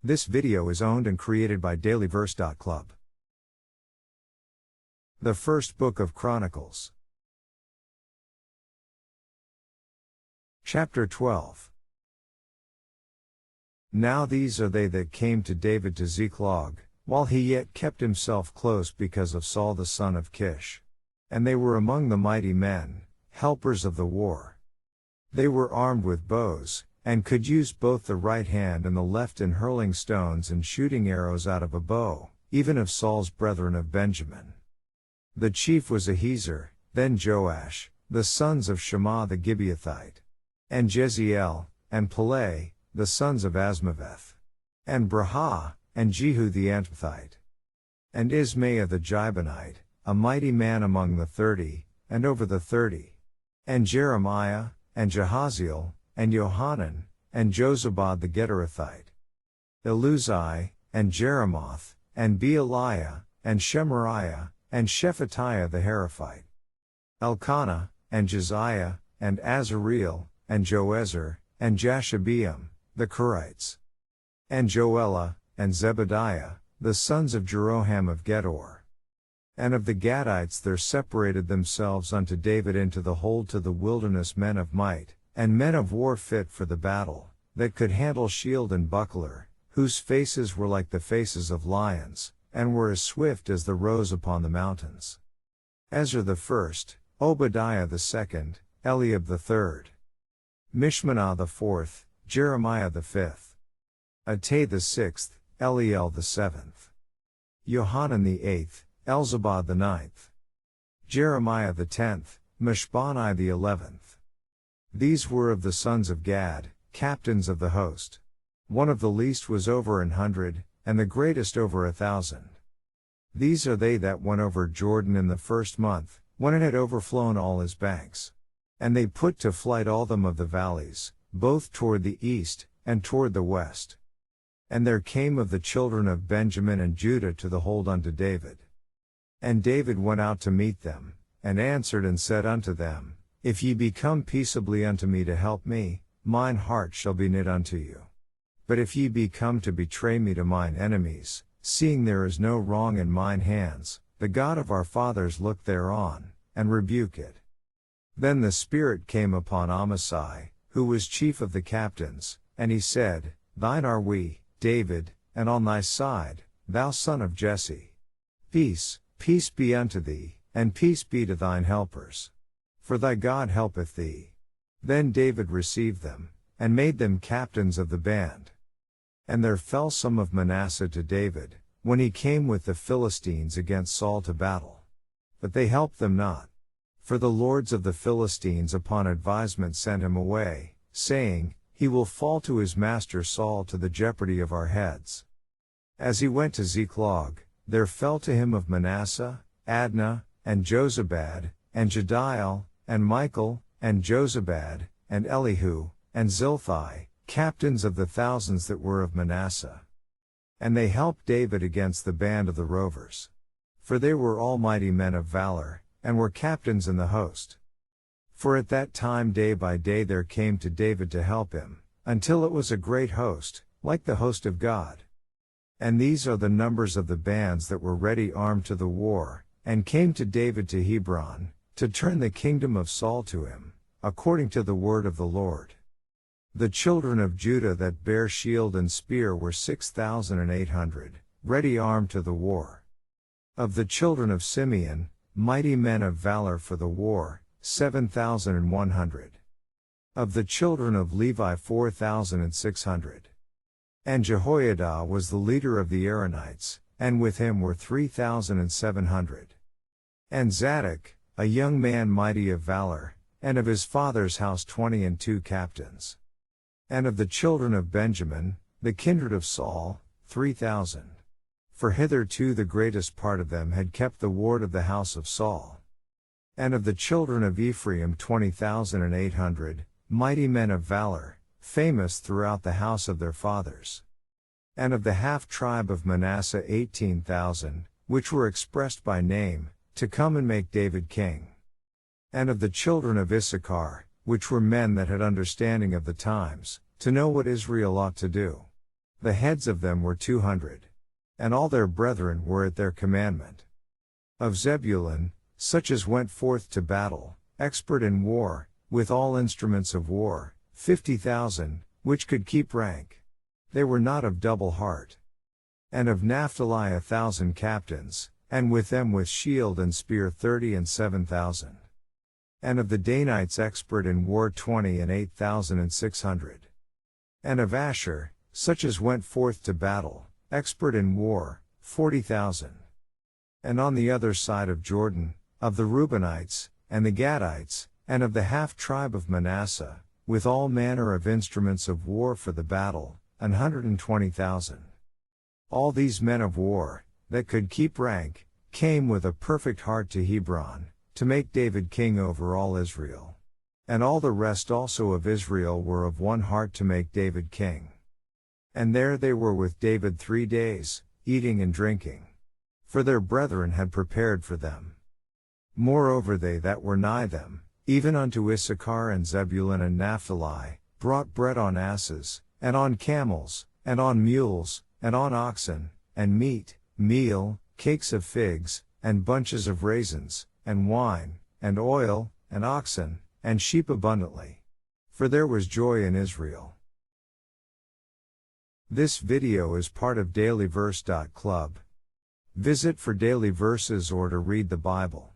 This video is owned and created by dailyverse.club. The First Book of Chronicles. Chapter 12. Now these are they that came to David to Ziklag, while he yet kept himself close because of Saul the son of Kish. And they were among the mighty men, helpers of the war. They were armed with bows, and could use both the right hand and the left in hurling stones and shooting arrows out of a bow, even of Saul's brethren of Benjamin. The chief was Ahiezer, then Joash, the sons of Shammah the Gibeathite, and Jeziel, and Peleh, the sons of Asmaveth, and Brahah, and Jehu the Antothite, and Ismaiah the Gibeonite, a mighty man among the 30, and over the 30, and Jeremiah, and Jahaziel, and Johanan, and Jozabad the Gederathite, Eluzai, and Jeremoth, and Bealiah, and Shemariah, and Shephatiah the Heraphite, Elkanah, and Josiah, and Azareel, and Joezer, and Jashobeam, the Kerites, and Joelah, and Zebediah, the sons of Jeroham of Gedor. And of the Gadites there separated themselves unto David into the hold to the wilderness men of might, and men of war fit for the battle, that could handle shield and buckler, whose faces were like the faces of lions, and were as swift as the roes upon the mountains. Ezra the first, Obadiah the second, Eliab the third, Mishmanah the fourth, Jeremiah the fifth, Attai the sixth, Eliel the seventh, Johanan the eighth, Elzabad the ninth, Jeremiah the 10th, Mishbani the 11th. These were of the sons of Gad, captains of the host. One of the least was over 100, and the greatest over 1,000. These are they that went over Jordan in the first month, when it had overflown all his banks. And they put to flight all them of the valleys, both toward the east, and toward the west. And there came of the children of Benjamin and Judah to the hold unto David. And David went out to meet them, and answered and said unto them, If ye be come peaceably unto me to help me, mine heart shall be knit unto you. But if ye be come to betray me to mine enemies, seeing there is no wrong in mine hands, the God of our fathers look thereon, and rebuke it. Then the Spirit came upon Amasai, who was chief of the captains, and he said, Thine are we, David, and on thy side, thou son of Jesse. Peace, peace be unto thee, and peace be to thine helpers. For thy God helpeth thee. Then David received them, and made them captains of the band. And there fell some of Manasseh to David, when he came with the Philistines against Saul to battle. But they helped them not. For the lords of the Philistines upon advisement sent him away, saying, He will fall to his master Saul to the jeopardy of our heads. As he went to Ziklag, there fell to him of Manasseh, Adnah, and Jozabad, and Jediael, and Michael, and Jozabad, and Elihu, and Zilthai, captains of the thousands that were of Manasseh. And they helped David against the band of the rovers. For they were all mighty men of valor, and were captains in the host. For at that time day by day there came to David to help him, until it was a great host, like the host of God. And these are the numbers of the bands that were ready armed to the war, and came to David to Hebron, to turn the kingdom of Saul to him, according to the word of the Lord. The children of Judah that bare shield and spear were 6,800, ready armed to the war. Of the children of Simeon, mighty men of valor for the war, 7,100. Of the children of Levi 4,600. And Jehoiada was the leader of the Aaronites, and with him were 3,700. And Zadok, a young man mighty of valor, and of his father's house 22 captains. And of the children of Benjamin, the kindred of Saul, 3,000. For hitherto the greatest part of them had kept the ward of the house of Saul. And of the children of Ephraim 20,800, mighty men of valor, famous throughout the house of their fathers. And of the half-tribe of Manasseh 18,000, which were expressed by name, to come and make David king. And of the children of Issachar, which were men that had understanding of the times, to know what Israel ought to do. The heads of them were 200. And all their brethren were at their commandment. Of Zebulun, such as went forth to battle, expert in war, with all instruments of war, 50,000, which could keep rank. They were not of double heart. And of Naphtali 1,000 captains, and with them with shield and spear 30 and 7,000. And of the Danites expert in war 20 and 8,600. And of Asher, such as went forth to battle, expert in war, 40,000. And on the other side of Jordan, of the Reubenites, and the Gadites, and of the half-tribe of Manasseh, with all manner of instruments of war for the battle, 120,000. All these men of war, that could keep rank, came with a perfect heart to Hebron, to make David king over all Israel. And all the rest also of Israel were of one heart to make David king. And there they were with David 3 days, eating and drinking. For their brethren had prepared for them. Moreover they that were nigh them, even unto Issachar and Zebulun and Naphtali, brought bread on asses, and on camels, and on mules, and on oxen, and meat, meal, cakes of figs, and bunches of raisins, and wine, and oil, and oxen, and sheep abundantly. For there was joy in Israel. This video is part of dailyverse.club. Visit for daily verses or to read the Bible.